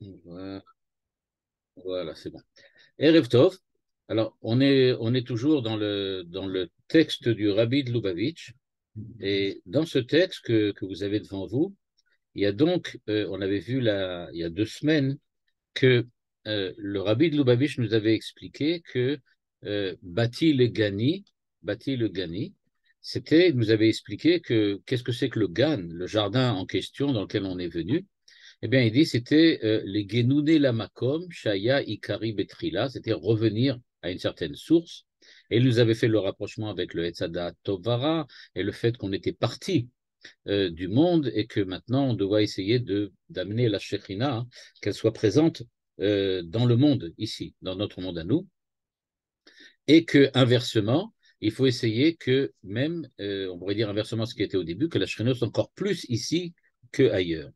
Voilà, voilà, c'est bon. Erev Tov. Alors, on est toujours dans le texte du Rabbi de Lubavitch. Et dans ce texte que vous avez devant vous, il y a donc, on avait vu il y a 2 semaines que le Rabbi de Lubavitch nous avait expliqué que Bati le Gani, il nous avait expliqué que qu'est-ce que c'est que le Gan, le jardin en question dans lequel on est venu. Eh bien, il dit c'était les Genouné Lamakom, Shaya Ikari Betrila, c'était revenir à une certaine source. Et il nous avait fait le rapprochement avec le Etzada Tovara et le fait qu'on était parti du monde et que maintenant on doit essayer d'amener la Shekhina, hein, qu'elle soit présente dans le monde ici, dans notre monde à nous, et que inversement, il faut essayer que même, on pourrait dire inversement ce qui était au début, que la Shekhina soit encore plus ici qu'ailleurs.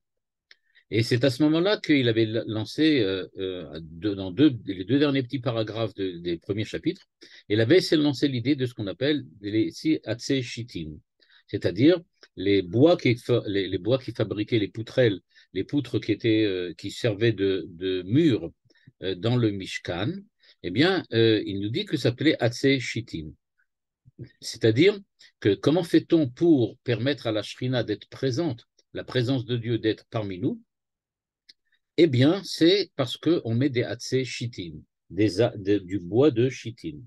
Et c'est à ce moment-là qu'il avait lancé, dans les 2 derniers petits paragraphes des premiers chapitres, il avait essayé de lancer l'idée de ce qu'on appelle les Atse Shitim, c'est-à-dire les bois qui fabriquaient les poutrelles, les poutres qui servaient de murs dans le Mishkan. Eh bien, il nous dit que ça s'appelait Atse Shitim. C'est-à-dire que comment fait-on pour permettre à la Shrina d'être présente, la présence de Dieu d'être parmi nous? Eh bien, c'est parce qu'on met des hatzé chitim, du bois de chitim.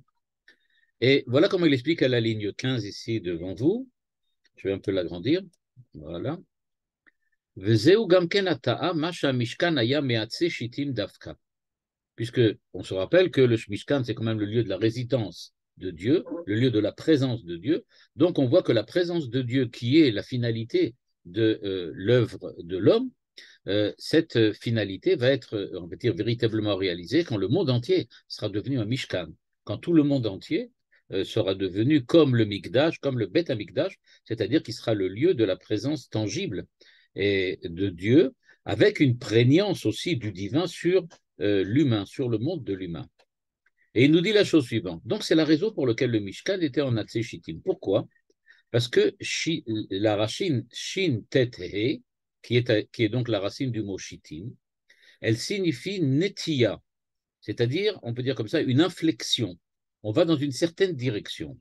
Et voilà comment il explique à la ligne 15 ici devant vous. Je vais un peu l'agrandir. Voilà. Vezeu gamken ata'a masha mishkan aya me'atzé chitim davka. Puisque on se rappelle que le Mishkan, c'est quand même le lieu de la résidence de Dieu, le lieu de la présence de Dieu. Donc on voit que la présence de Dieu, qui est la finalité de l'œuvre de l'homme, cette finalité va être, on va dire, véritablement réalisée quand le monde entier sera devenu un Mishkan, quand tout le monde entier sera devenu comme le Mikdash, comme le Beth Amikdash, c'est-à-dire qu'il sera le lieu de la présence tangible et de Dieu, avec une prégnance aussi du divin sur l'humain, sur le monde de l'humain. Et il nous dit la chose suivante. Donc, c'est la raison pour laquelle le Mishkan était en Atsé Shittim. Pourquoi? Parce que la racine Shin Tet He, qui est donc la racine du mot Shittim, elle signifie Netia, c'est-à-dire, on peut dire comme ça, une inflexion. On va dans une certaine direction.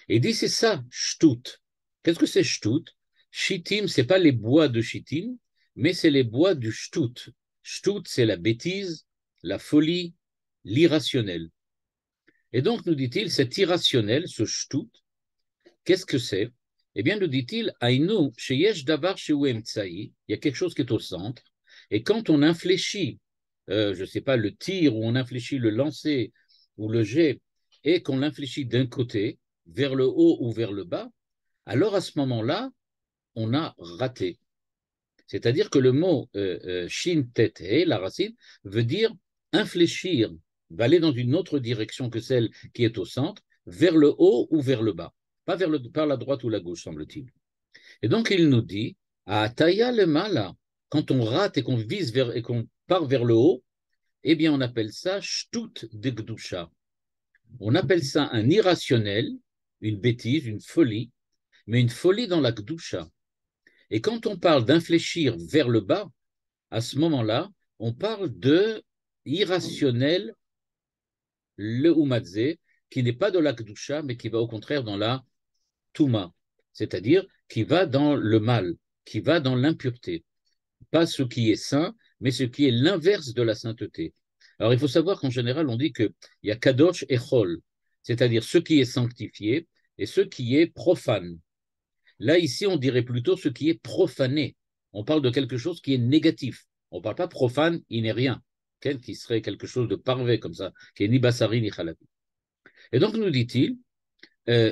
Et il dit, c'est ça, Shtut. Qu'est-ce que c'est Shtut? Shittim, ce n'est pas les bois de Shittim, mais c'est les bois du Shtut. Shtut, c'est la bêtise, la folie, l'irrationnel. Et donc, nous dit-il, cet irrationnel, ce Shtut, qu'est-ce que c'est? Eh bien, nous dit-il, Aïnou, sheyesh davar shehu emtsaï, il y a quelque chose qui est au centre, et quand on infléchit, je ne sais pas, le tir, ou on infléchit le lancer, ou le jet, et qu'on l'infléchit d'un côté, vers le haut ou vers le bas, alors à ce moment-là, on a raté. C'est-à-dire que le mot shin tet he, la racine, veut dire infléchir, va aller dans une autre direction que celle qui est au centre, vers le haut ou vers le bas, pas par la droite ou la gauche, semble-t-il. Et donc il nous dit, à Ataya le mala, quand on rate et qu'on vise et qu'on part vers le haut, eh bien on appelle ça shtut de gdusha. On appelle ça un irrationnel, une bêtise, une folie, mais une folie dans la gdusha. Et quand on parle d'infléchir vers le bas, à ce moment-là, on parle de irrationnel, le umadze, qui n'est pas de la kedusha, mais qui va au contraire dans la touma, c'est-à-dire qui va dans le mal, qui va dans l'impureté. Pas ce qui est saint, mais ce qui est l'inverse de la sainteté. Alors il faut savoir qu'en général, on dit qu'il y a kadosh et chol, c'est-à-dire ce qui est sanctifié et ce qui est profane. Là, ici, on dirait plutôt ce qui est profané. On parle de quelque chose qui est négatif. On ne parle pas profane, il n'est rien, qui serait quelque chose de parfait comme ça, qui est ni bassari ni khalabi. Et donc, nous dit-il, euh,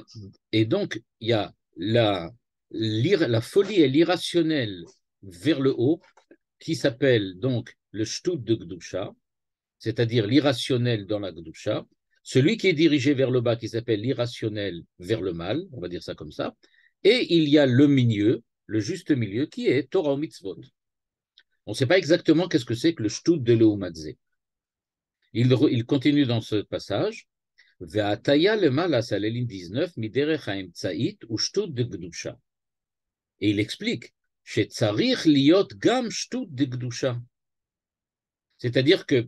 et donc, il y a la folie et l'irrationnel vers le haut, qui s'appelle donc le shtut de Gdusha, c'est-à-dire l'irrationnel dans la Gdusha, celui qui est dirigé vers le bas, qui s'appelle l'irrationnel vers le mal, on va dire ça comme ça, et il y a le milieu, le juste milieu, qui est Torah ou Mitzvot. On ne sait pas exactement qu'est-ce que c'est que le shtut de Leumadze. Il continue dans ce passage, Ve'ataya le malas à la ligne 19, Miderech ha'emtsa'it ou shtut de Gdusha. Et il explique, Shetzarich liot gam shtut de Gdusha. C'est-à-dire que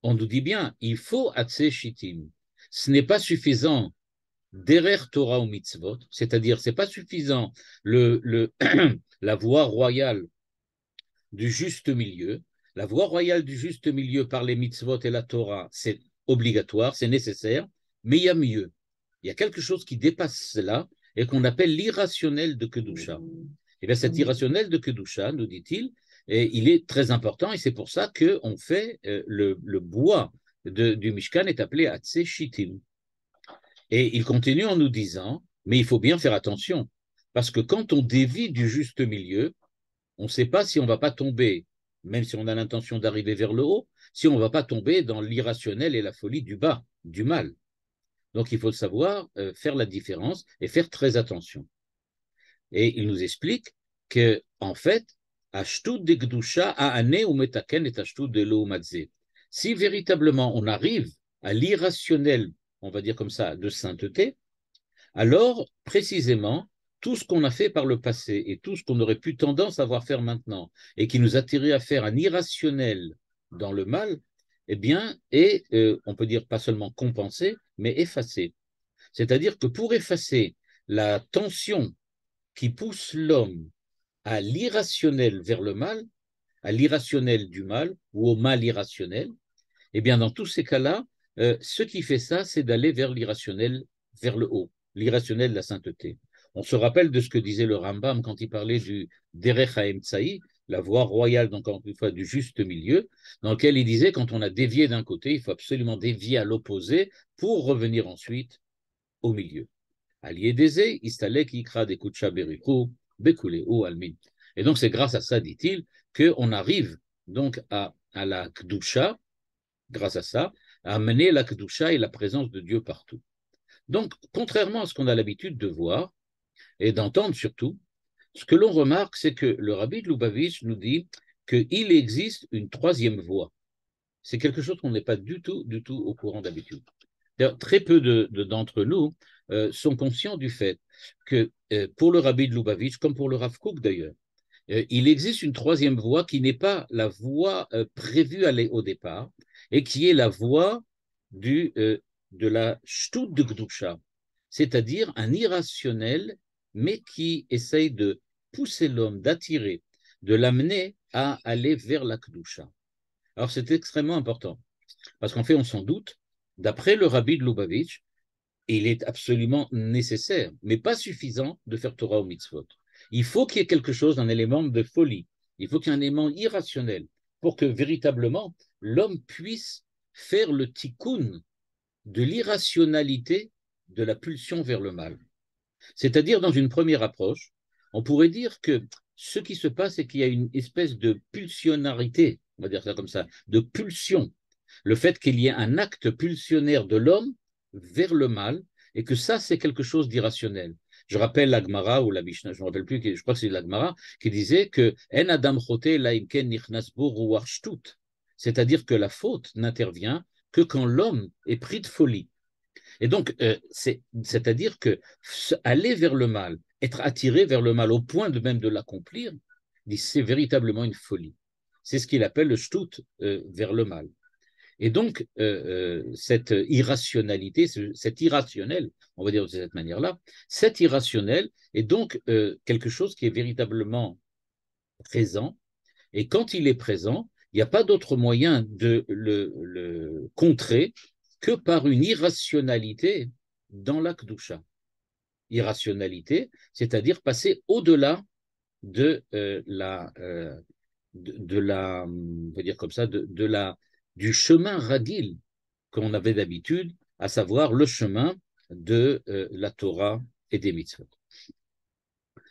on nous dit bien, il faut Atzeh Shittim. Ce n'est pas suffisant derer Torah ou mitzvot, c'est-à-dire c'est pas suffisant la voie royale du juste milieu. La voie royale du juste milieu par les mitzvot et la Torah, c'est obligatoire, c'est nécessaire, mais il y a mieux. Il y a quelque chose qui dépasse cela et qu'on appelle l'irrationnel de Kedusha. Et bien cet irrationnel de Kedusha, nous dit-il, et il est très important et c'est pour ça qu'on fait le bois du Mishkan est appelé Atzeh Shittim. Et il continue en nous disant, mais il faut bien faire attention, parce que quand on dévie du juste milieu, on ne sait pas si on ne va pas tomber, même si on a l'intention d'arriver vers le haut, si on ne va pas tomber dans l'irrationnel et la folie du bas, du mal. Donc il faut savoir faire la différence et faire très attention. Et il nous explique que, en fait, si véritablement on arrive à l'irrationnel, on va dire comme ça, de sainteté, alors précisément, tout ce qu'on a fait par le passé et tout ce qu'on aurait pu tendance à voir faire maintenant et qui nous a tiré à faire un irrationnel dans le mal, eh bien, est, on peut dire pas seulement compensé, mais effacé. C'est-à-dire que pour effacer la tension qui pousse l'homme à l'irrationnel vers le mal, à l'irrationnel du mal ou au mal irrationnel, eh bien, dans tous ces cas-là, ce qui fait ça, c'est d'aller vers l'irrationnel, vers le haut, l'irrationnel de la sainteté. On se rappelle de ce que disait le Rambam quand il parlait du Derech HaEmtsaï, la voie royale, donc encore une fois, du juste milieu, dans lequel il disait quand on a dévié d'un côté, il faut absolument dévier à l'opposé pour revenir ensuite au milieu. Aliédézé, Istalek, Ikra, Dekucha, Berikou, Bekuleu, Almin. Et donc, c'est grâce à ça, dit-il, qu'on arrive donc à la Kdusha, grâce à ça, à amener la Kedusha et la présence de Dieu partout. Donc, contrairement à ce qu'on a l'habitude de voir et d'entendre surtout, ce que l'on remarque, c'est que le rabbi de Lubavitch nous dit qu'il existe une troisième voie. C'est quelque chose qu'on n'est pas du tout au courant d'habitude. Très peu d'entre nous sont conscients du fait que pour le rabbi de Lubavitch, comme pour le Rav Kook d'ailleurs, il existe une troisième voie qui n'est pas la voie prévue au départ et qui est la voie de la Shtut de Gdusha, c'est-à-dire un irrationnel, mais qui essaye de pousser l'homme, d'attirer, de l'amener à aller vers la Gdusha. Alors c'est extrêmement important, parce qu'en fait, on s'en doute, d'après le rabbi de Lubavitch, il est absolument nécessaire, mais pas suffisant, de faire Torah ou mitzvot. Il faut qu'il y ait quelque chose, un élément de folie. Il faut qu'il y ait un élément irrationnel pour que véritablement l'homme puisse faire le tikkun de l'irrationalité de la pulsion vers le mal. C'est-à-dire, dans une première approche, on pourrait dire que ce qui se passe, c'est qu'il y a une espèce de pulsionarité, on va dire ça comme ça, de pulsion. Le fait qu'il y ait un acte pulsionnaire de l'homme vers le mal, et que ça, c'est quelque chose d'irrationnel. Je rappelle la Gemara ou la Mishnah, je ne me rappelle plus, je crois que c'est la Gemara, qui disait que En Adam Chote Laimken Nichnas Bo Ruach Shtut, c'est-à-dire que la faute n'intervient que quand l'homme est pris de folie. Et donc, c'est-à-dire que aller vers le mal, être attiré vers le mal au point de même de l'accomplir, c'est véritablement une folie. C'est ce qu'il appelle le shtut vers le mal. Et donc, cette irrationalité, cet irrationnel, on va dire de cette manière-là, cet irrationnel est donc quelque chose qui est véritablement présent. Et quand il est présent, il n'y a pas d'autre moyen de le contrer que par une irrationalité dans la Kedusha. Irrationalité, c'est-à-dire passer au-delà de la, on va dire comme ça, du chemin ragil qu'on avait d'habitude, à savoir le chemin de la Torah et des mitzvot.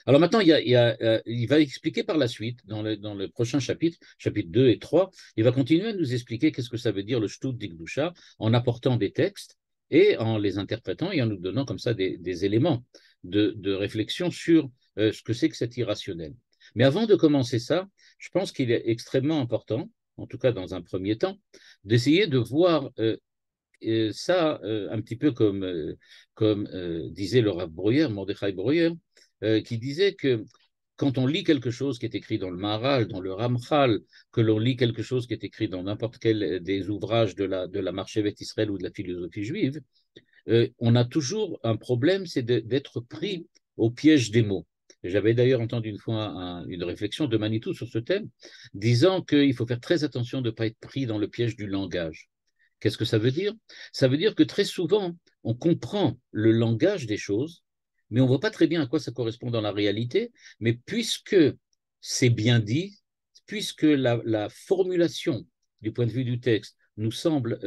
Alors maintenant, il va expliquer par la suite, dans le prochain chapitre, chapitre 2 et 3, il va continuer à nous expliquer qu'est-ce que ça veut dire le Shtut d'Ikdusha, en apportant des textes et en les interprétant et en nous donnant comme ça des éléments de réflexion sur ce que c'est que cet irrationnel. Mais avant de commencer ça, je pense qu'il est extrêmement important, en tout cas dans un premier temps, d'essayer de voir ça un petit peu comme disait le Rav Breuer, Mordechai Breuer, qui disait que quand on lit quelque chose qui est écrit dans le Maharal, dans le Ramchal, que l'on lit quelque chose qui est écrit dans n'importe quel des ouvrages de la Marchevet Israël ou de la philosophie juive, on a toujours un problème, c'est d'être pris au piège des mots. J'avais d'ailleurs entendu une fois une réflexion de Manitou sur ce thème, disant qu'il faut faire très attention de ne pas être pris dans le piège du langage. Qu'est-ce que ça veut dire? Ça veut dire que très souvent, on comprend le langage des choses, mais on ne voit pas très bien à quoi ça correspond dans la réalité. Mais puisque c'est bien dit, puisque la formulation du point de vue du texte nous semble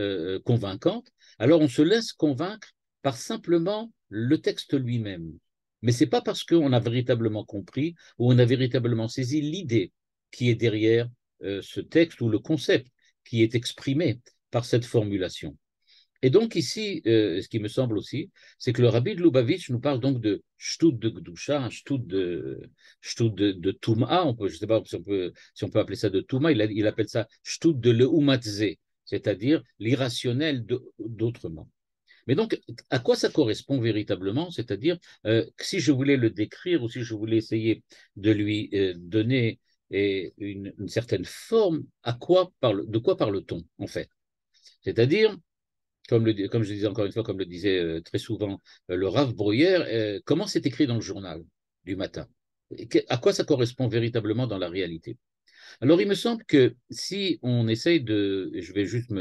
convaincante, alors on se laisse convaincre par simplement le texte lui-même. Mais ce n'est pas parce qu'on a véritablement compris ou on a véritablement saisi l'idée qui est derrière ce texte ou le concept qui est exprimé par cette formulation. Et donc ici, ce qui me semble aussi, c'est que le rabbi de Lubavitch nous parle donc de shtout de Gdusha, shtout de Touma, je ne sais pas si on peut appeler ça de Touma, il appelle ça shtout de Leumatze, c'est-à-dire l'irrationnel d'autrement. Mais donc, à quoi ça correspond véritablement? C'est-à-dire, si je voulais le décrire ou si je voulais essayer de lui donner une certaine forme, de quoi parle-t-on en fait? C'est-à-dire, comme je disais encore une fois, comme le disait très souvent le Rav Bruyère, comment c'est écrit dans le journal du matin? À quoi ça correspond véritablement dans la réalité? Alors, il me semble que si on essaye je vais juste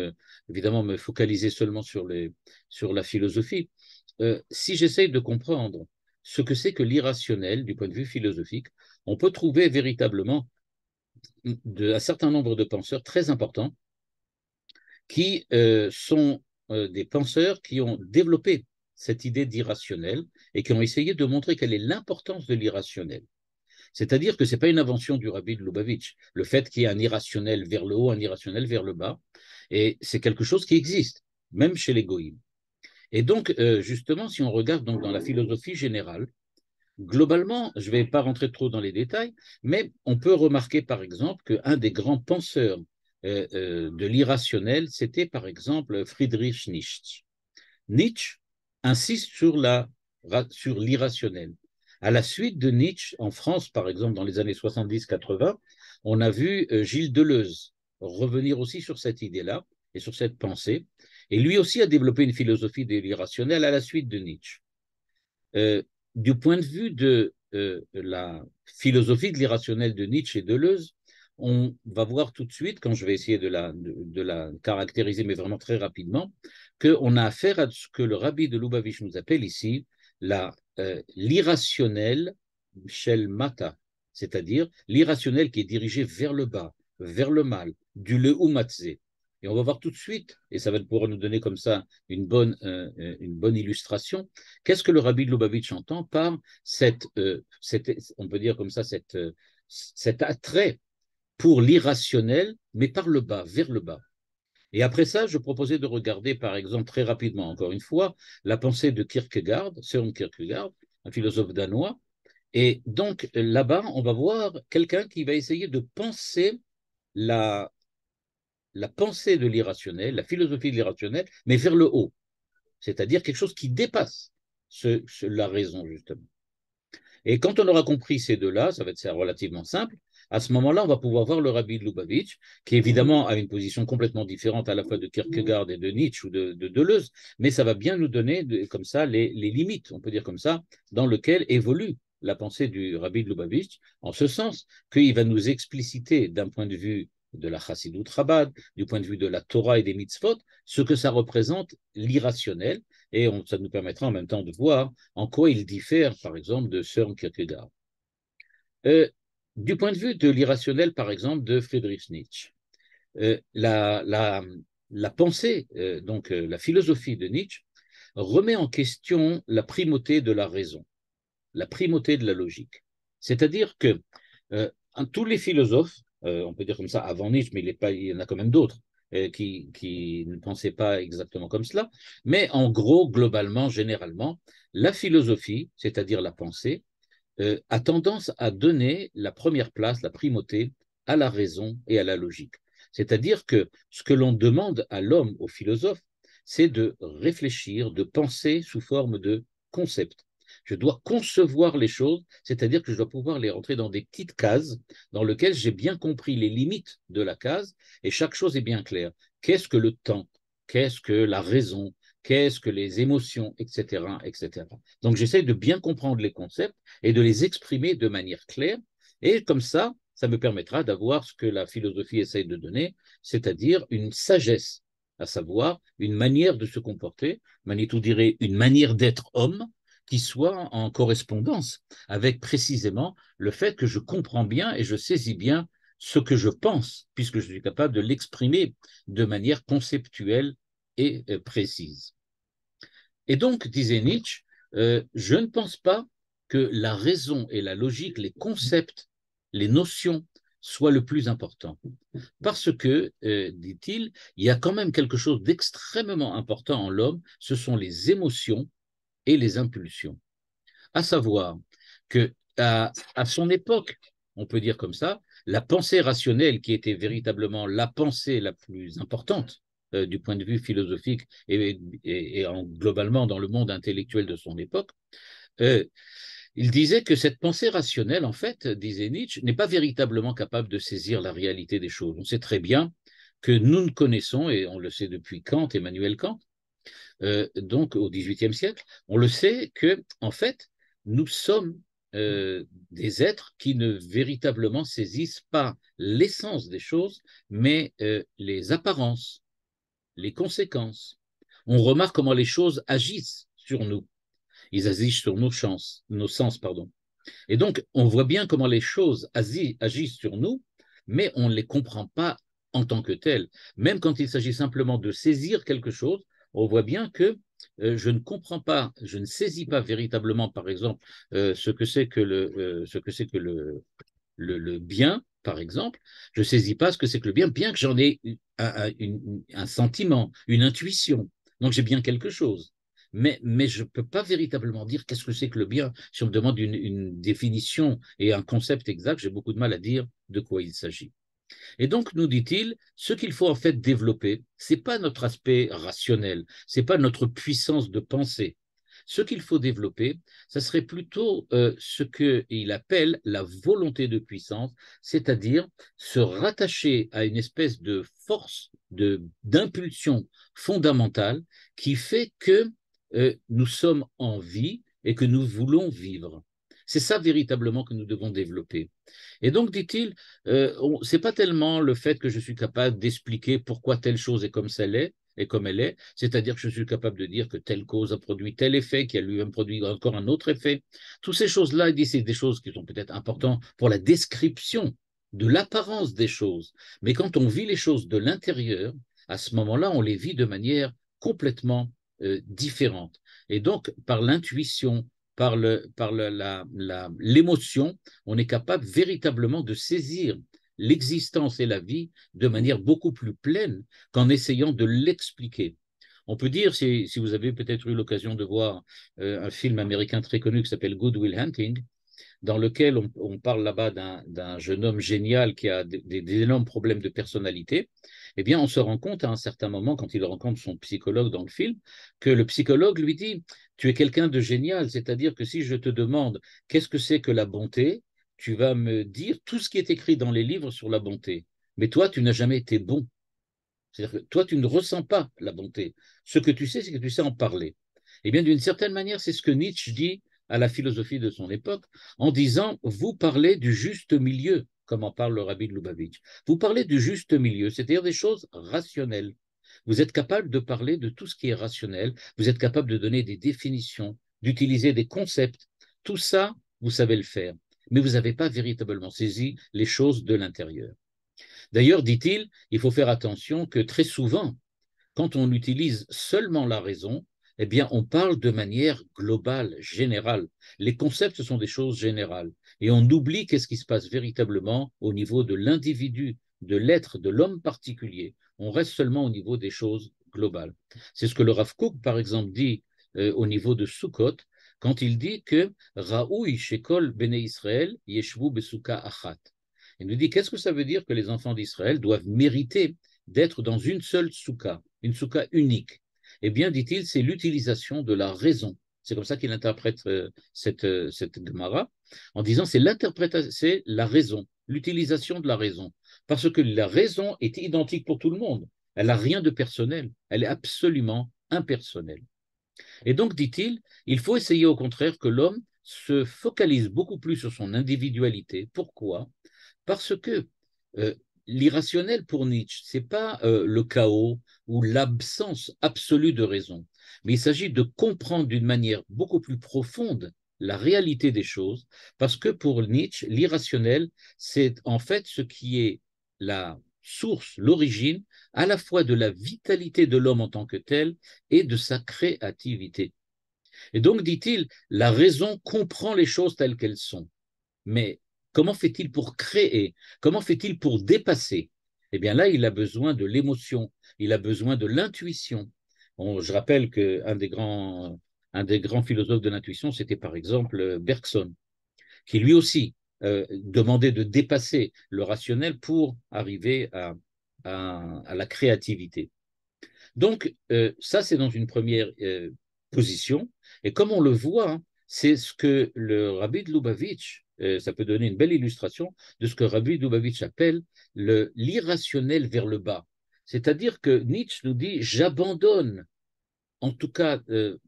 évidemment me focaliser seulement sur la philosophie, si j'essaye de comprendre ce que c'est que l'irrationnel du point de vue philosophique, on peut trouver véritablement un certain nombre de penseurs très importants qui sont des penseurs qui ont développé cette idée d'irrationnel et qui ont essayé de montrer quelle est l'importance de l'irrationnel. C'est-à-dire que ce n'est pas une invention du rabbi de Lubavitch, le fait qu'il y ait un irrationnel vers le haut, un irrationnel vers le bas, et c'est quelque chose qui existe, même chez les goïms. Et donc, justement, si on regarde donc dans la philosophie générale, globalement, je ne vais pas rentrer trop dans les détails, mais on peut remarquer par exemple qu'un des grands penseurs de l'irrationnel, c'était par exemple Friedrich Nietzsche. Nietzsche insiste sur l'irrationnel. À la suite de Nietzsche, en France, par exemple, dans les années 70-80, on a vu Gilles Deleuze revenir aussi sur cette idée-là et sur cette pensée. Et lui aussi a développé une philosophie de l'irrationnel à la suite de Nietzsche. Du point de vue de la philosophie de l'irrationnel de Nietzsche et Deleuze, on va voir tout de suite, quand je vais essayer de la caractériser, mais vraiment très rapidement, qu'on a affaire à ce que le rabbi de Lubavitch nous appelle ici l'irrationnel shel mata, c'est-à-dire l'irrationnel qui est dirigé vers le bas, vers le mal, du leumatze. Et on va voir tout de suite, et ça va pouvoir nous donner comme ça une bonne illustration, qu'est-ce que le rabbi de Lubavitch entend par on peut dire comme ça, cet attrait pour l'irrationnel, mais par le bas, vers le bas. Et après ça, je proposais de regarder, par exemple, très rapidement, encore une fois, la pensée de Kierkegaard, Søren Kierkegaard, un philosophe danois. Et donc, là-bas, on va voir quelqu'un qui va essayer de penser la pensée de l'irrationnel, la philosophie de l'irrationnel, mais vers le haut, c'est-à-dire quelque chose qui dépasse la raison, justement. Et quand on aura compris ces deux-là, ça va être relativement simple, à ce moment-là, on va pouvoir voir le rabbi de Lubavitch, qui évidemment a une position complètement différente à la fois de Kierkegaard et de Nietzsche ou de Deleuze, mais ça va bien nous donner comme ça les limites, on peut dire comme ça, dans lesquelles évolue la pensée du rabbi de Lubavitch, en ce sens qu'il va nous expliciter d'un point de vue de la Chassidut Chabad, du point de vue de la Torah et des mitzvot, ce que ça représente l'irrationnel, et ça nous permettra en même temps de voir en quoi il diffère, par exemple, de Søren Kierkegaard. Du point de vue de l'irrationnel, par exemple, de Friedrich Nietzsche, la pensée, donc la philosophie de Nietzsche, remet en question la primauté de la raison, la primauté de la logique. C'est-à-dire que tous les philosophes, on peut dire comme ça avant Nietzsche, mais il y en a quand même d'autres, qui ne pensaient pas exactement comme cela, mais en gros, globalement, généralement, la philosophie, c'est-à-dire la pensée, a tendance à donner la première place, la primauté, à la raison et à la logique. C'est-à-dire que ce que l'on demande à l'homme, au philosophe, c'est de réfléchir, de penser sous forme de concept, Je dois concevoir les choses, c'est-à-dire que je dois pouvoir les rentrer dans des petites cases dans lesquelles j'ai bien compris les limites de la case et chaque chose est bien claire. Qu'est-ce que le temps? Qu'est-ce que la raison? Qu'est-ce que les émotions, etc., etc. Donc j'essaie de bien comprendre les concepts et de les exprimer de manière claire. Et comme ça me permettra d'avoir ce que la philosophie essaye de donner, c'est-à-dire une sagesse, à savoir une manière de se comporter, Manitou dirait une manière d'être homme, qui soit en correspondance avec précisément le fait que je comprends bien et je saisis bien ce que je pense, puisque je suis capable de l'exprimer de manière conceptuelle et précise. Et donc, disait Nietzsche, je ne pense pas que la raison et la logique, les concepts, les notions soient le plus important. Parce que, dit-il, il y a quand même quelque chose d'extrêmement important en l'homme, ce sont les émotions et les impulsions. À savoir que à son époque, on peut dire comme ça, la pensée rationnelle qui était véritablement la pensée la plus importante du point de vue philosophique globalement dans le monde intellectuel de son époque, euh, il disait que cette pensée rationnelle, en fait, disait Nietzsche, n'est pas véritablement capable de saisir la réalité des choses. On sait très bien que nous ne connaissons, et on le sait depuis Kant, Emmanuel Kant, donc au XVIIIe siècle, on le sait que, en fait, nous sommes des êtres qui ne véritablement saisissent pas l'essence des choses, mais les apparences, les conséquences. On remarque comment les choses agissent sur nous. Ils agissent sur nos sens, pardon. Et donc, on voit bien comment les choses agissent sur nous, mais on ne les comprend pas en tant que telles. Même quand il s'agit simplement de saisir quelque chose, on voit bien que je ne comprends pas, je ne saisis pas véritablement, par exemple, ce que c'est que le bien, par exemple. Je ne saisis pas ce que c'est que le bien que j'en ai un sentiment, une intuition. Donc j'ai bien quelque chose. Mais je ne peux pas véritablement dire qu'est-ce que c'est que le bien. Si on me demande une définition et un concept exact, j'ai beaucoup de mal à dire de quoi il s'agit. Et donc, nous dit-il, ce qu'il faut en fait développer, ce n'est pas notre aspect rationnel, ce n'est pas notre puissance de pensée. Ce qu'il faut développer, ça serait plutôt ce qu'il appelle la volonté de puissance, c'est-à-dire se rattacher à une espèce de force d'impulsion fondamentale qui fait que nous sommes en vie et que nous voulons vivre. C'est ça véritablement que nous devons développer. Et donc, dit-il, ce n'est pas tellement le fait que je suis capable d'expliquer pourquoi telle chose est comme elle est, et comme elle est, c'est-à-dire que je suis capable de dire que telle cause a produit tel effet, qui a lui-même produit encore un autre effet. Toutes ces choses-là, il dit, c'est des choses qui sont peut-être importantes pour la description de l'apparence des choses. Mais quand on vit les choses de l'intérieur, à ce moment-là, on les vit de manière complètement différente. Et donc, par l'intuition, par l'émotion, on est capable véritablement de saisir l'existence et la vie de manière beaucoup plus pleine qu'en essayant de l'expliquer. On peut dire, si vous avez peut-être eu l'occasion de voir un film américain très connu qui s'appelle Good Will Hunting, dans lequel on parle là-bas d'un jeune homme génial qui a des énormes problèmes de personnalité, eh bien, on se rend compte à un certain moment, quand il rencontre son psychologue dans le film, que le psychologue lui dit, tu es quelqu'un de génial, c'est-à-dire que si je te demande qu'est-ce que c'est que la bonté, tu vas me dire tout ce qui est écrit dans les livres sur la bonté. Mais toi, tu n'as jamais été bon. C'est-à-dire que toi, tu ne ressens pas la bonté. Ce que tu sais, c'est que tu sais en parler. Eh bien, d'une certaine manière, c'est ce que Nietzsche dit à la philosophie de son époque, en disant, vous parlez du juste milieu, comme en parle le rabbi de Lubavitch. Vous parlez du juste milieu, c'est-à-dire des choses rationnelles. Vous êtes capable de parler de tout ce qui est rationnel, vous êtes capable de donner des définitions, d'utiliser des concepts. Tout ça, vous savez le faire, mais vous n'avez pas véritablement saisi les choses de l'intérieur. D'ailleurs, dit-il, il faut faire attention que très souvent, quand on utilise seulement la raison, eh bien, on parle de manière globale, générale. Les concepts sont des choses générales. Et on oublie qu'est-ce qui se passe véritablement au niveau de l'individu, de l'être, de l'homme particulier. On reste seulement au niveau des choses globales. C'est ce que le Rav Kook, par exemple, dit au niveau de Sukkot, quand il dit que Raoui Shekol Bene Israël Yeshvu Besuka Achat. Il nous dit qu'est-ce que ça veut dire que les enfants d'Israël doivent mériter d'être dans une seule soukha, une soukha unique. Eh bien, dit-il, c'est l'utilisation de la raison C'est comme ça qu'il interprète cette Gemara, en disant c'est l'interprétation, c'est la raison, l'utilisation de la raison. Parce que la raison est identique pour tout le monde. Elle n'a rien de personnel. Elle est absolument impersonnelle. Et donc, dit-il, il faut essayer au contraire que l'homme se focalise beaucoup plus sur son individualité. Pourquoi? Parce que euh, l'irrationnel pour Nietzsche, ce n'est pas le chaos ou l'absence absolue de raison, mais il s'agit de comprendre d'une manière beaucoup plus profonde la réalité des choses, parce que pour Nietzsche, l'irrationnel, c'est en fait ce qui est la source, l'origine, à la fois de la vitalité de l'homme en tant que tel et de sa créativité. Et donc, dit-il, la raison comprend les choses telles qu'elles sont. Mais comment fait-il pour créer? Comment fait-il pour dépasser? Eh bien là, il a besoin de l'émotion, il a besoin de l'intuition. Je rappelle un des grands philosophes de l'intuition, c'était par exemple Bergson, qui lui aussi demandait de dépasser le rationnel pour arriver à la créativité. Donc, ça, c'est dans une première position. Et comme on le voit, hein, c'est ce que le Rabbi de Lubavitch, ça peut donner une belle illustration de ce que Rabbi de Lubavitch appelle l'irrationnel vers le bas. C'est-à-dire que Nietzsche nous dit, j'abandonne, en tout cas de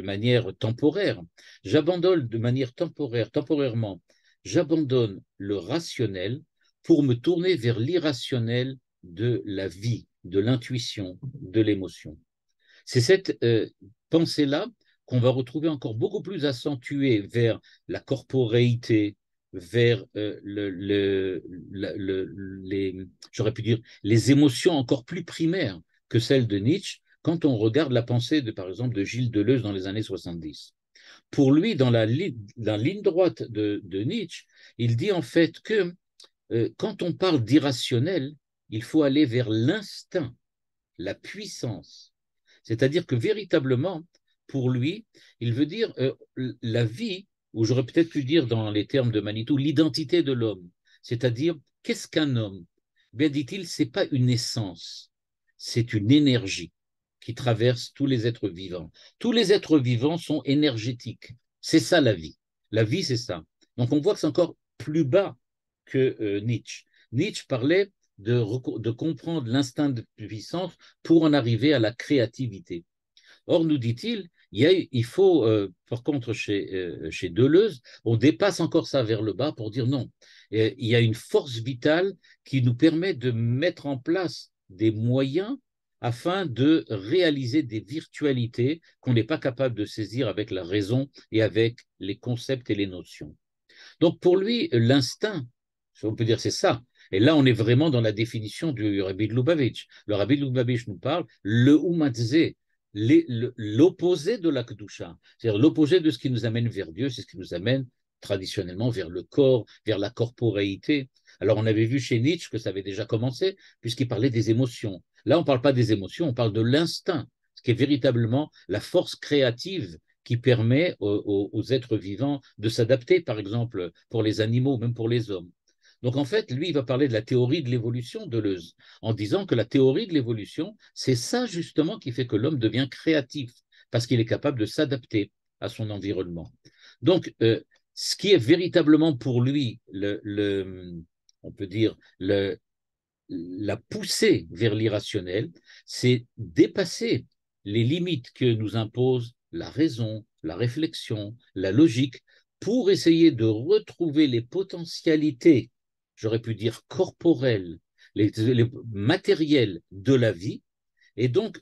manière temporaire, j'abandonne de manière temporaire, temporairement, j'abandonne le rationnel pour me tourner vers l'irrationnel de la vie, de l'intuition, de l'émotion. C'est cette pensée-là qu'on va retrouver encore beaucoup plus accentuée vers la corporéité, vers j'aurais pu dire, les émotions encore plus primaires que celles de Nietzsche quand on regarde la pensée, par exemple, de Gilles Deleuze dans les années 70. Pour lui, dans la ligne droite de Nietzsche, il dit en fait que quand on parle d'irrationnel, il faut aller vers l'instinct, la puissance. C'est-à-dire que véritablement, pour lui, il veut dire la vie, ou j'aurais peut-être pu dire dans les termes de Manitou, l'identité de l'homme. C'est-à-dire, qu'est-ce qu'un homme? Bien dit-il, ce n'est pas une essence, c'est une énergie qui traverse tous les êtres vivants. Tous les êtres vivants sont énergétiques. C'est ça la vie. La vie, c'est ça. Donc on voit que c'est encore plus bas que Nietzsche. Nietzsche parlait de comprendre l'instinct de puissance pour en arriver à la créativité. Or, nous dit-il, il faut, par contre, chez Deleuze, on dépasse encore ça vers le bas pour dire non. Il y a une force vitale qui nous permet de mettre en place des moyens afin de réaliser des virtualités qu'on n'est pas capable de saisir avec la raison et avec les concepts et les notions. Donc, pour lui, l'instinct, on peut dire c'est ça. Et là, on est vraiment dans la définition du Rabbi de Lubavitch. Le Rabbi de Lubavitch nous parle le umadze, l'opposé de la kedusha, c'est-à-dire l'opposé de ce qui nous amène vers Dieu, c'est ce qui nous amène traditionnellement vers le corps, vers la corporéité. Alors, on avait vu chez Nietzsche que ça avait déjà commencé, puisqu'il parlait des émotions. Là, on ne parle pas des émotions, on parle de l'instinct, ce qui est véritablement la force créative qui permet aux êtres vivants de s'adapter, par exemple, pour les animaux, même pour les hommes. Donc en fait, lui, il va parler de la théorie de l'évolution de Deleuze, en disant que la théorie de l'évolution, c'est ça justement qui fait que l'homme devient créatif, parce qu'il est capable de s'adapter à son environnement. Donc, ce qui est véritablement pour lui, on peut dire, la poussée vers l'irrationnel, c'est dépasser les limites que nous impose la raison, la réflexion, la logique, pour essayer de retrouver les potentialités, j'aurais pu dire corporelles, les matériels de la vie, et donc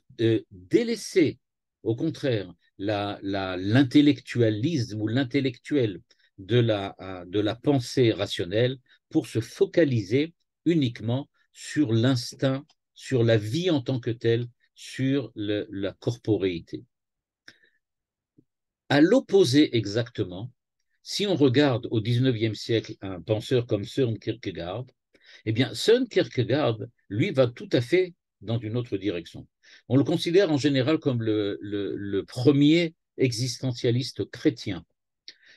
délaisser, au contraire, l'intellectualisme ou l'intellectuel de la pensée rationnelle pour se focaliser uniquement sur l'instinct, sur la vie en tant que telle, sur la corporéité. À l'opposé exactement, si on regarde au XIXe siècle un penseur comme Søren Kierkegaard, eh bien, Søren Kierkegaard, lui, va tout à fait dans une autre direction. On le considère en général comme le premier existentialiste chrétien.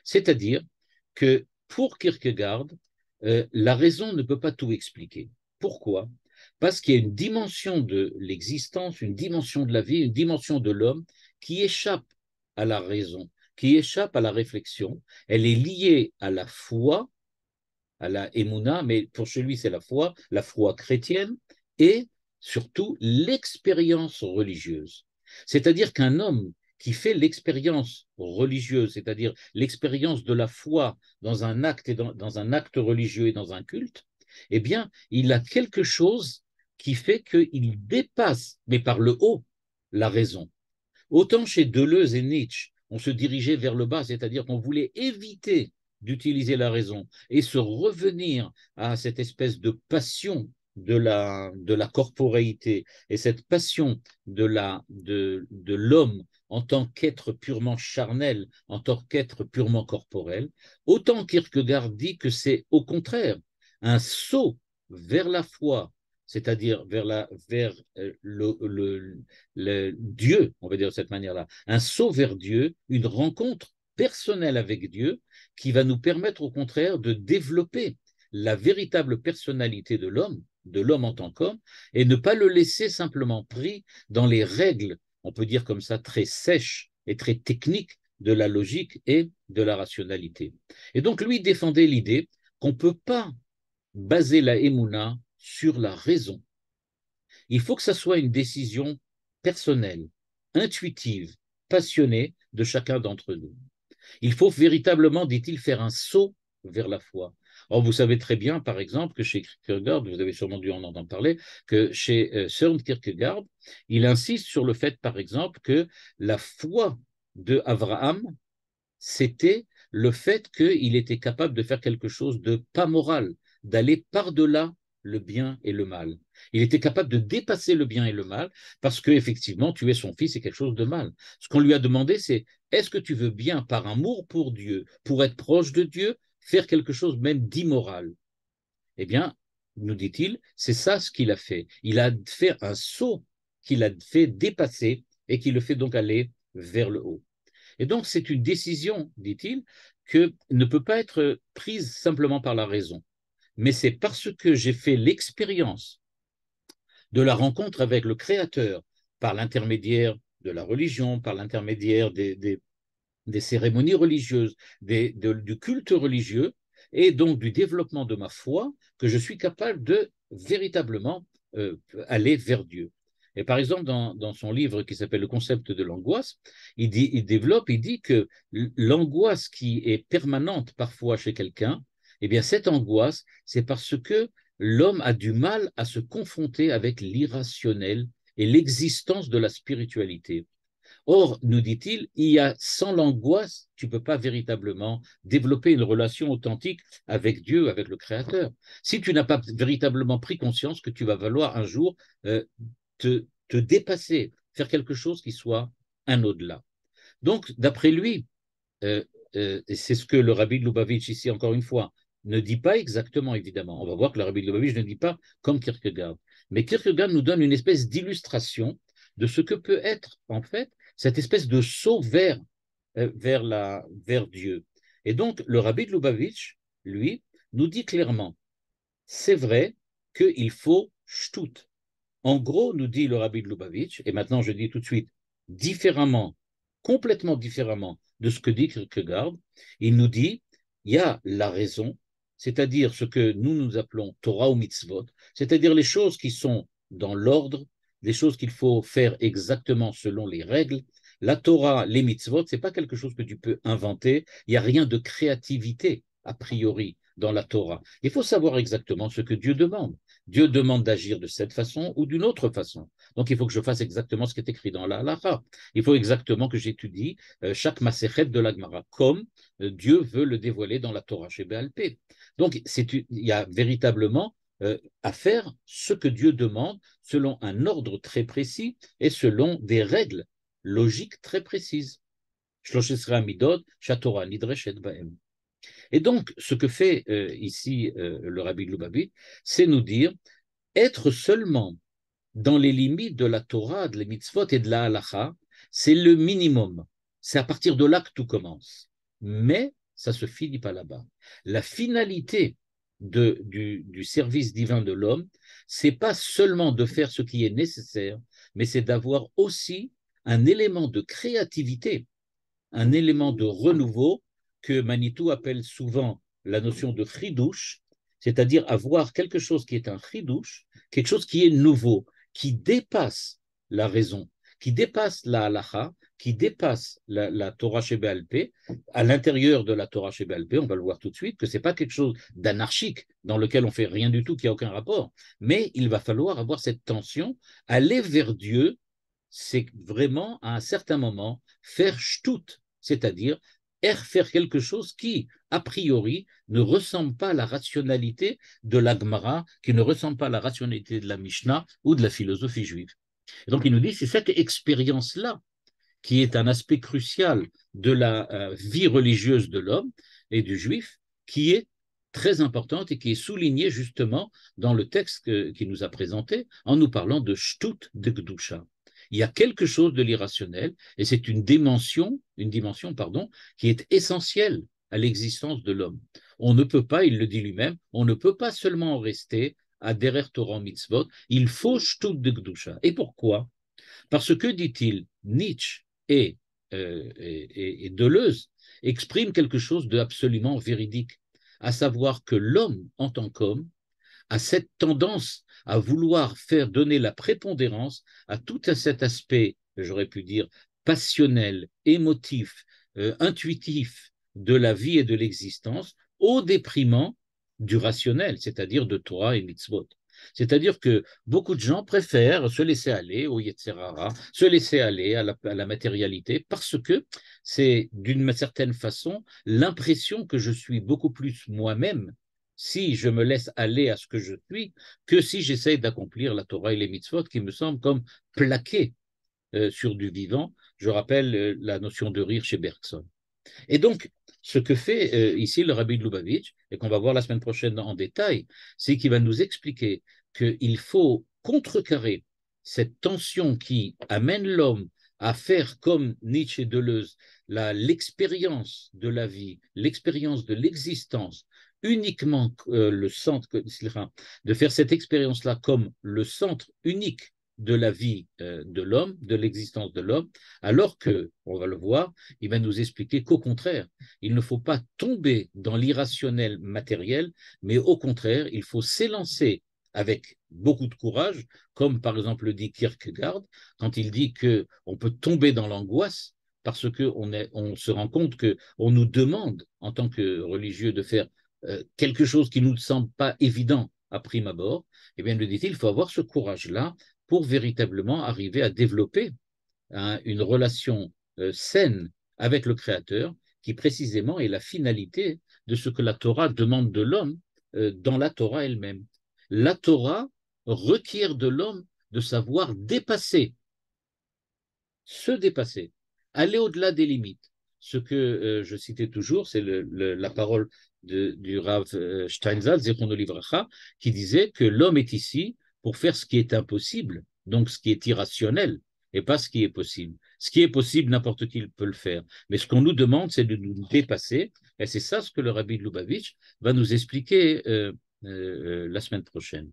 C'est-à-dire que pour Kierkegaard, la raison ne peut pas tout expliquer. Pourquoi? Parce qu'il y a une dimension de l'existence, une dimension de la vie, une dimension de l'homme qui échappe à la raison, qui échappe à la réflexion. Elle est liée à la foi, à la émouna, mais pour chez lui, c'est la foi chrétienne, et surtout l'expérience religieuse. C'est-à-dire qu'un homme qui fait l'expérience religieuse, c'est-à-dire l'expérience de la foi dans un acte et dans un acte religieux et dans un culte, eh bien, il a quelque chose qui fait qu'il dépasse, mais par le haut, la raison. Autant chez Deleuze et Nietzsche, on se dirigeait vers le bas, c'est-à-dire qu'on voulait éviter d'utiliser la raison et se revenir à cette espèce de passion de la corporéité et cette passion de l'homme en tant qu'être purement charnel, en tant qu'être purement corporel, autant Kierkegaard dit que c'est au contraire un saut vers la foi, c'est-à-dire vers le Dieu, on va dire de cette manière-là, un saut vers Dieu, une rencontre personnelle avec Dieu qui va nous permettre au contraire de développer la véritable personnalité de l'homme en tant qu'homme, et ne pas le laisser simplement pris dans les règles, on peut dire comme ça, très sèches et très techniques de la logique et de la rationalité. Et donc lui défendait l'idée qu'on ne peut pas baser la émouna sur la raison. Il faut que ça soit une décision personnelle, intuitive, passionnée de chacun d'entre nous. Il faut véritablement, dit-il, faire un saut vers la foi. Or, vous savez très bien, par exemple, que chez Kierkegaard, vous avez sûrement dû en entendre parler, que chez Søren Kierkegaard, il insiste sur le fait, par exemple, que la foi de Abraham, c'était le fait qu'il était capable de faire quelque chose de pas moral, d'aller par-delà le bien et le mal. Il était capable de dépasser le bien et le mal parce qu'effectivement, tuer son fils est quelque chose de mal. Ce qu'on lui a demandé, c'est est-ce que tu veux bien, par amour pour Dieu, pour être proche de Dieu, faire quelque chose même d'immoral? Eh bien, nous dit-il, c'est ça ce qu'il a fait. Il a fait un saut qu'il a fait dépasser et qui le fait donc aller vers le haut. Et donc, c'est une décision, dit-il, que ne peut pas être prise simplement par la raison. Mais c'est parce que j'ai fait l'expérience de la rencontre avec le Créateur par l'intermédiaire de la religion, par l'intermédiaire des cérémonies religieuses, du culte religieux, et donc du développement de ma foi, que je suis capable de véritablement aller vers Dieu. Et par exemple, dans son livre qui s'appelle Le concept de l'angoisse, il dit que l'angoisse qui est permanente parfois chez quelqu'un, eh bien cette angoisse, c'est parce que l'homme a du mal à se confronter avec l'irrationnel et l'existence de la spiritualité. Or, nous dit-il, sans l'angoisse, tu ne peux pas véritablement développer une relation authentique avec Dieu, avec le Créateur. Si tu n'as pas véritablement pris conscience que tu vas valoir un jour te dépasser, faire quelque chose qui soit un au-delà. Donc, d'après lui, euh, c'est ce que le rabbi de Lubavitch, ici encore une fois, ne dit pas exactement, évidemment. On va voir que le rabbi de Lubavitch ne dit pas comme Kierkegaard. Mais Kierkegaard nous donne une espèce d'illustration de ce que peut être, en fait, cette espèce de saut vers Dieu. Et donc, le rabbi de Lubavitch, lui, nous dit clairement, c'est vrai qu'il faut shtut. En gros, nous dit le rabbi de Lubavitch, et maintenant je dis tout de suite, différemment, complètement différemment de ce que dit Kierkegaard, il nous dit, il y a la raison, c'est-à-dire ce que nous appelons Torah ou mitzvot, c'est-à-dire les choses qui sont dans l'ordre, les choses qu'il faut faire exactement selon les règles. La Torah, les mitzvot, ce n'est pas quelque chose que tu peux inventer, il n'y a rien de créativité a priori dans la Torah. Il faut savoir exactement ce que Dieu demande. Dieu demande d'agir de cette façon ou d'une autre façon. Donc, il faut que je fasse exactement ce qui est écrit dans la halakha. Il faut exactement que j'étudie chaque maséchet de la Gemara, comme Dieu veut le dévoiler dans la Torah chez Béalpé. Donc, il y a véritablement à faire ce que Dieu demande selon un ordre très précis et selon des règles logiques très précises. Et donc, ce que fait ici le rabbi de Lubavitch, c'est nous dire être seulement dans les limites de la Torah, de la mitzvot et de la halacha, c'est le minimum. C'est à partir de là que tout commence. Mais ça ne se finit pas là-bas. La finalité du service divin de l'homme, c'est pas seulement de faire ce qui est nécessaire, mais c'est d'avoir aussi un élément de créativité un élément de renouveau que Manitou appelle souvent la notion de chidouche, c'est-à-dire avoir quelque chose qui est un chidouche, quelque chose qui est nouveau, qui dépasse la raison, qui dépasse la halacha, qui dépasse la Torah Sheba'al Peh. À l'intérieur de la Torah Sheba'al Peh, on va le voir tout de suite, que ce n'est pas quelque chose d'anarchique dans lequel on fait rien du tout, qui n'a aucun rapport, mais il va falloir avoir cette tension, aller vers Dieu, c'est vraiment à un certain moment faire shtout, c'est-à-dire faire quelque chose qui, a priori, ne ressemble pas à la rationalité de la Gemara, qui ne ressemble pas à la rationalité de la Mishnah ou de la philosophie juive. Et donc il nous dit, c'est cette expérience-là qui est un aspect crucial de la vie religieuse de l'homme et du juif, qui est très importante et qui est soulignée justement dans le texte qu'il nous a présenté en nous parlant de Shtut de Gdusha. Il y a quelque chose de l'irrationnel et c'est une dimension qui est essentielle à l'existence de l'homme. On ne peut pas, il le dit lui-même, on ne peut pas seulement en rester à Derer Torah Mitzvot, il faut Shtut de Gdusha. Et pourquoi? Parce que, dit-il, Nietzsche et Deleuze expriment quelque chose d'absolument véridique, à savoir que l'homme en tant qu'homme a cette tendance à vouloir faire donner la prépondérance à tout cet aspect, j'aurais pu dire, passionnel, émotif, intuitif de la vie et de l'existence au détriment du rationnel, c'est-à-dire de Torah et mitzvot. C'est-à-dire que beaucoup de gens préfèrent se laisser aller au Yetzirara, se laisser aller à la matérialité, parce que c'est d'une certaine façon l'impression que je suis beaucoup plus moi-même si je me laisse aller à ce que je suis, que si j'essaye d'accomplir la Torah et les mitzvot qui me semblent comme plaqués sur du vivant. Je rappelle la notion de rire chez Bergson. Et donc, ce que fait ici le Rabbi de Lubavitch, et qu'on va voir la semaine prochaine en détail, c'est qu'il va nous expliquer qu'il faut contrecarrer cette tension qui amène l'homme à faire comme Nietzsche et Deleuze, l'expérience de la vie, l'expérience de l'existence, uniquement le centre, de faire cette expérience-là comme le centre unique de la vie de l'homme, de l'existence de l'homme, alors que, on va le voir, il va nous expliquer qu'au contraire, il ne faut pas tomber dans l'irrationnel matériel, mais au contraire, il faut s'élancer avec beaucoup de courage, comme par exemple le dit Kierkegaard, quand il dit qu'on peut tomber dans l'angoisse parce qu'on se rend compte qu'on nous demande, en tant que religieux, de faire quelque chose qui ne nous semble pas évident à prime abord. Eh bien, le dit-il, il faut avoir ce courage-là pour véritablement arriver à développer une relation saine avec le Créateur, qui précisément est la finalité de ce que la Torah demande de l'homme dans la Torah elle-même. La Torah requiert de l'homme de savoir se dépasser, aller au-delà des limites. Ce que je citais toujours, c'est la parole du Rav Steinsaltz, Zichrono Livracha, qui disait que l'homme est ici pour faire ce qui est impossible, donc ce qui est irrationnel, et pas ce qui est possible. Ce qui est possible, n'importe qui peut le faire. Mais ce qu'on nous demande, c'est de nous dépasser, et c'est ça ce que le Rabbi de Lubavitch va nous expliquer la semaine prochaine.